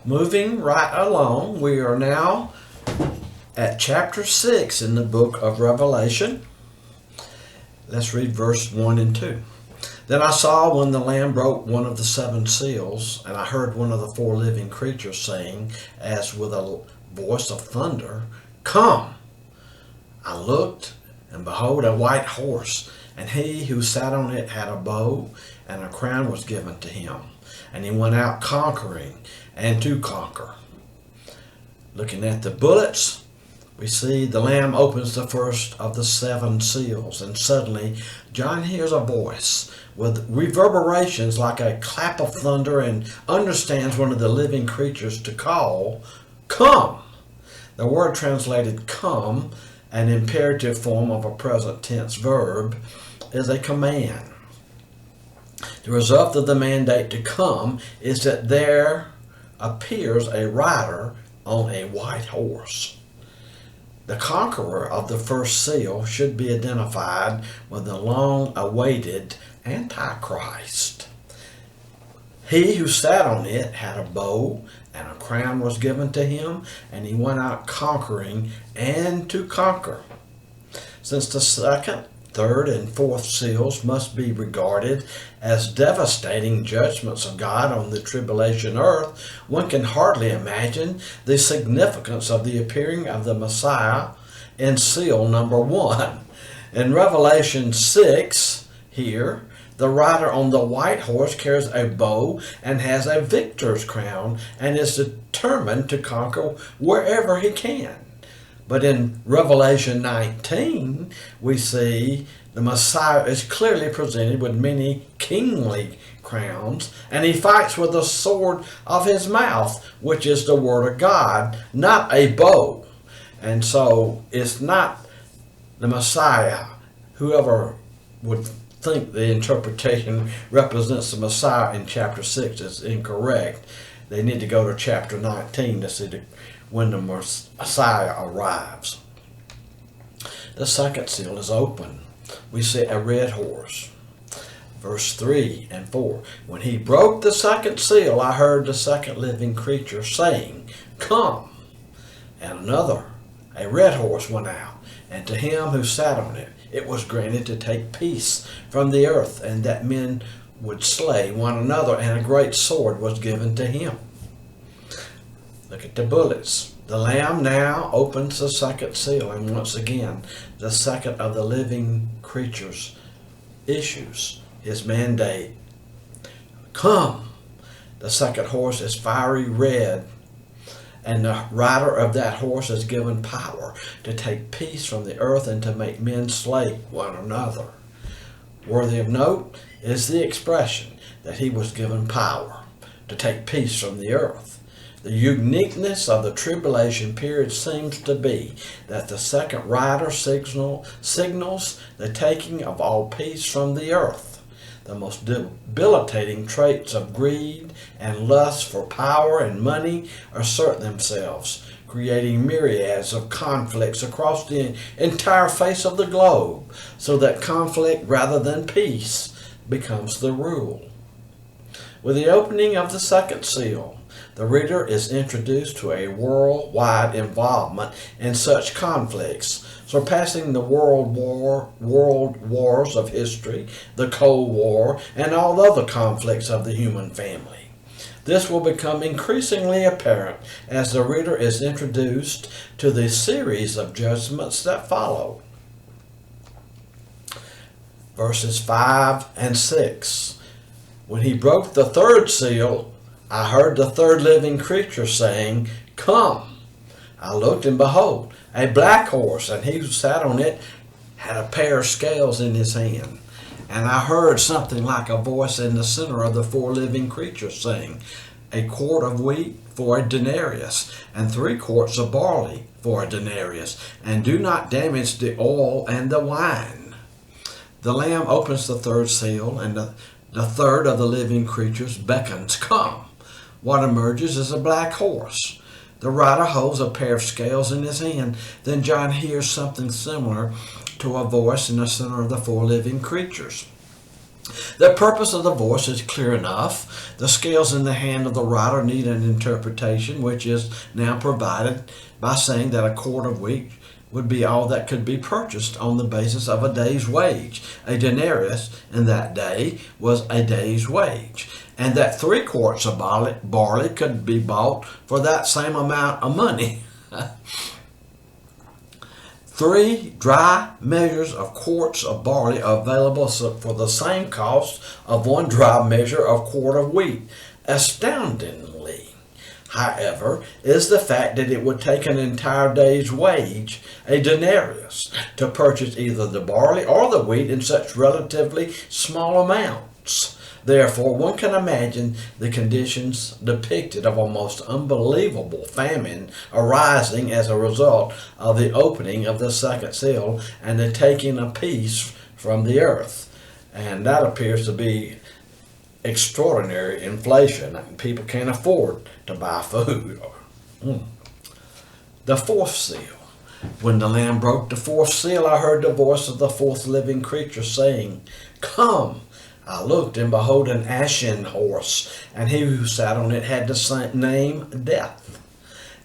Moving right along, we are now at chapter 6 in the book of Revelation. Let's read verse 1 and 2. Then I saw when the Lamb broke one of the seven seals, and I heard one of the four living creatures saying, as with a voice of thunder, "Come!" I looked, and behold, a white horse, and he who sat on it had a bow, and a crown was given to him. And he went out conquering and to conquer. Looking at the bullets, we see the Lamb opens the first of the seven seals, and suddenly John hears a voice with reverberations like a clap of thunder and understands one of the living creatures to call, "Come!" The word translated "come," an imperative form of a present tense verb, is a command. The result of the mandate to come is that there appears a rider on a white horse. The conqueror of the first seal should be identified with the long-awaited Antichrist. He who sat on it had a bow, and a crown was given to him, and he went out conquering and to conquer. Since the second, third, and fourth seals must be regarded as devastating judgments of God on the tribulation earth, one can hardly imagine the significance of the appearing of the Messiah in seal number 1. In Revelation 6, here, the rider on the white horse carries a bow and has a victor's crown and is determined to conquer wherever he can. But in Revelation 19, we see the Messiah is clearly presented with many kingly crowns, and he fights with the sword of his mouth, which is the word of God, not a bow. And so it's not the Messiah. Whoever would think the interpretation represents the Messiah in chapter 6 is incorrect. They need to go to chapter 19 to see when the Messiah arrives. The second seal is open. We see a red horse. Verse 3 and 4. When he broke the second seal, I heard the second living creature saying, "Come!" And another, a red horse, went out, and to him who sat on it, it was granted to take peace from the earth, and that men would slay one another, and a great sword was given to him. Look at the bullets. The Lamb now opens the second seal, and once again, the second of the living creatures issues his mandate. "Come!" The second horse is fiery red, and the rider of that horse is given power to take peace from the earth and to make men slay one another. Worthy of note is the expression that he was given power to take peace from the earth. The uniqueness of the tribulation period seems to be that the second rider signals the taking of all peace from the earth. The most debilitating traits of greed and lust for power and money assert themselves, creating myriads of conflicts across the entire face of the globe, so that conflict rather than peace becomes the rule. With the opening of the second seal, the reader is introduced to a worldwide involvement in such conflicts, surpassing the world wars of history, the Cold War, and all other conflicts of the human family. This will become increasingly apparent as the reader is introduced to the series of judgments that follow. Verses 5 and 6. When he broke the third seal, I heard the third living creature saying, "Come!" I looked, and behold, a black horse, and he who sat on it had a pair of scales in his hand. And I heard something like a voice in the center of the four living creatures saying, "A quart of wheat for a denarius, and 3 quarts of barley for a denarius, and do not damage the oil and the wine." The Lamb opens the third seal, and the third of the living creatures beckons, "Come!" What emerges is a black horse. The rider holds a pair of scales in his hand. Then John hears something similar to a voice in the center of the four living creatures. The purpose of the voice is clear enough. The scales in the hand of the writer need an interpretation, which is now provided by saying that a quart of wheat would be all that could be purchased on the basis of a day's wage. A denarius in that day was a day's wage, and that 3 quarts of barley could be bought for that same amount of money. 3 dry measures of quarts of barley available for the same cost of 1 dry measure of quart of wheat. Astoundingly, however, is the fact that it would take an entire day's wage, a denarius, to purchase either the barley or the wheat in such relatively small amounts. Therefore, one can imagine the conditions depicted of a most unbelievable famine arising as a result of the opening of the second seal and the taking of peace from the earth. And that appears to be extraordinary inflation. People can't afford to buy food. The 4th seal. When the Lamb broke the 4th seal, I heard the voice of the 4th living creature saying, "Come." I looked, and behold, an Ashen horse, and he who sat on it had the name Death.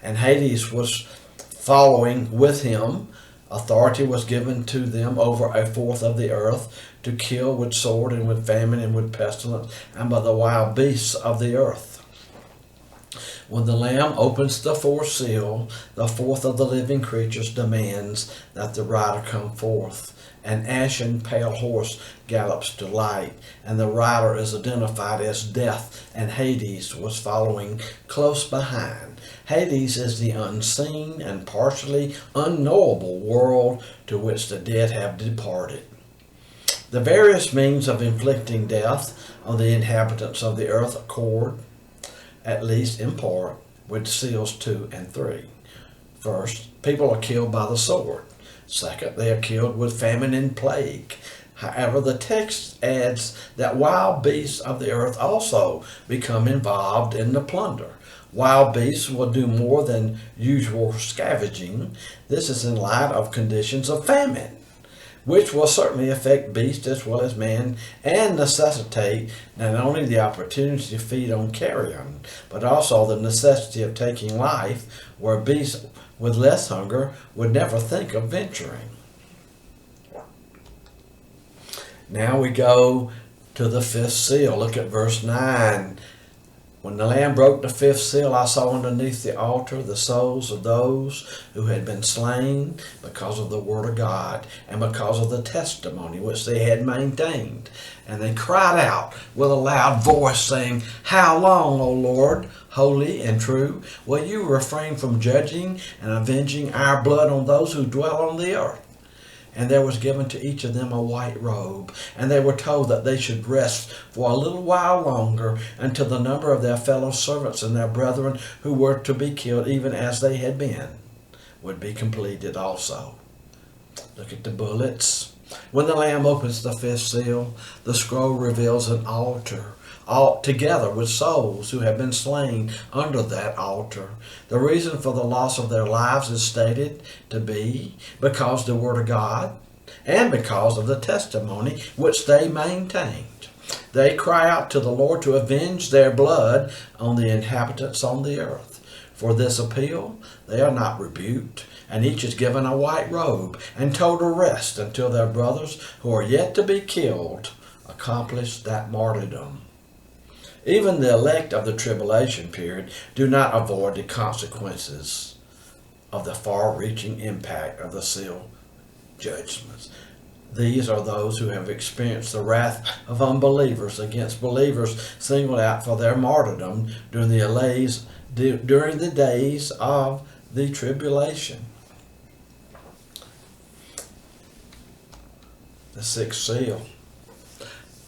And Hades was following with him. Authority was given to them over 1/4 of the earth to kill with sword and with famine and with pestilence and by the wild beasts of the earth. When the Lamb opens the 4th seal, the 4th of the living creatures demands that the rider come forth. An ashen pale horse gallops to light, and the rider is identified as Death, and Hades was following close behind. Hades is the unseen and partially unknowable world to which the dead have departed. The various means of inflicting death on the inhabitants of the earth accord, at least in part, with seals 2 and 3. First, people are killed by the sword. Second, they are killed with famine and plague. However, the text adds that wild beasts of the earth also become involved in the plunder. Wild beasts will do more than usual scavenging. This is in light of conditions of famine, which will certainly affect beasts as well as man and necessitate not only the opportunity to feed on carrion, but also the necessity of taking life where beasts with less hunger would never think of venturing. Now we go to the 5th seal. Look at verse 9. When the Lamb broke the 5th seal, I saw underneath the altar the souls of those who had been slain because of the word of God and because of the testimony which they had maintained. And they cried out with a loud voice, saying, "How long, O Lord, holy and true, will you refrain from judging and avenging our blood on those who dwell on the earth?" And there was given to each of them a white robe, and they were told that they should rest for a little while longer until the number of their fellow servants and their brethren who were to be killed, even as they had been, would be completed also. Look at the bullets. When the Lamb opens the 5th seal, the scroll reveals an altar, all together with souls who have been slain under that altar. The reason for the loss of their lives is stated to be because the word of God and because of the testimony which they maintained. They cry out to the Lord to avenge their blood on the inhabitants on the earth. For this appeal, they are not rebuked, and each is given a white robe and told to rest until their brothers who are yet to be killed accomplish that martyrdom. Even the elect of the tribulation period do not avoid the consequences of the far-reaching impact of the seal judgments. These are those who have experienced the wrath of unbelievers against believers singled out for their martyrdom during the days of the tribulation. The 6th seal.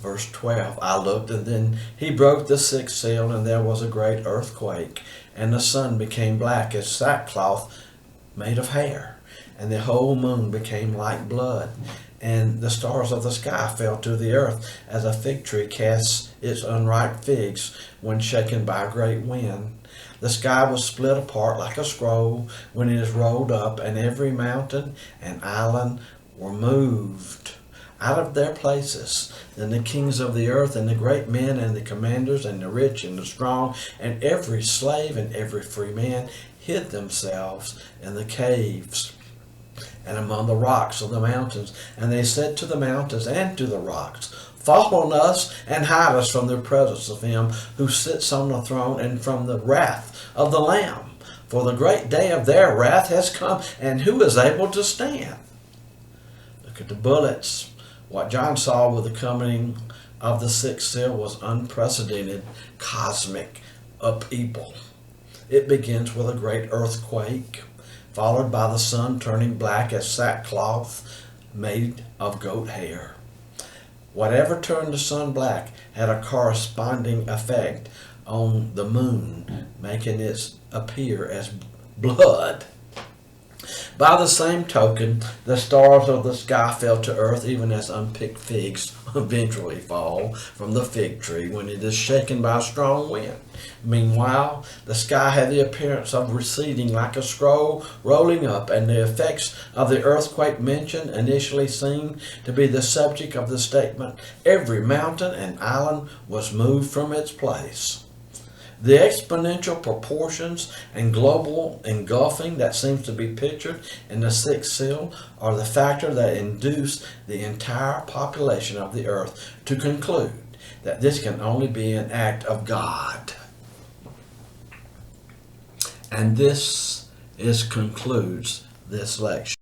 Verse 12, I looked, and then he broke the 6th seal, and there was a great earthquake, and the sun became black as sackcloth made of hair, and the whole moon became like blood, and the stars of the sky fell to the earth, as a fig tree casts its unripe figs when shaken by a great wind. The sky was split apart like a scroll when it is rolled up, and every mountain and island were moved. out of their places. Then the kings of the earth, and the great men, and the commanders, and the rich, and the strong, and every slave, and every free man, hid themselves in the caves and among the rocks of the mountains. And they said to the mountains and to the rocks, fall on us, and hide us from the presence of him who sits on the throne, and from the wrath of the Lamb. For the great day of their wrath has come, and who is able to stand? Look at the bullets. What John saw with the coming of the sixth seal was unprecedented cosmic upheaval. It begins with a great earthquake, followed by the sun turning black as sackcloth made of goat hair. Whatever turned the sun black had a corresponding effect on the moon, making it appear as blood. By the same token, the stars of the sky fell to earth, even as unpicked figs eventually fall from the fig tree when it is shaken by a strong wind. Meanwhile, the sky had the appearance of receding like a scroll rolling up, and the effects of the earthquake mentioned initially seemed to be the subject of the statement. Every mountain and island was moved from its place. The exponential proportions and global engulfing that seems to be pictured in the sixth seal are the factor that induced the entire population of the earth to conclude that this can only be an act of God. And this concludes this lecture.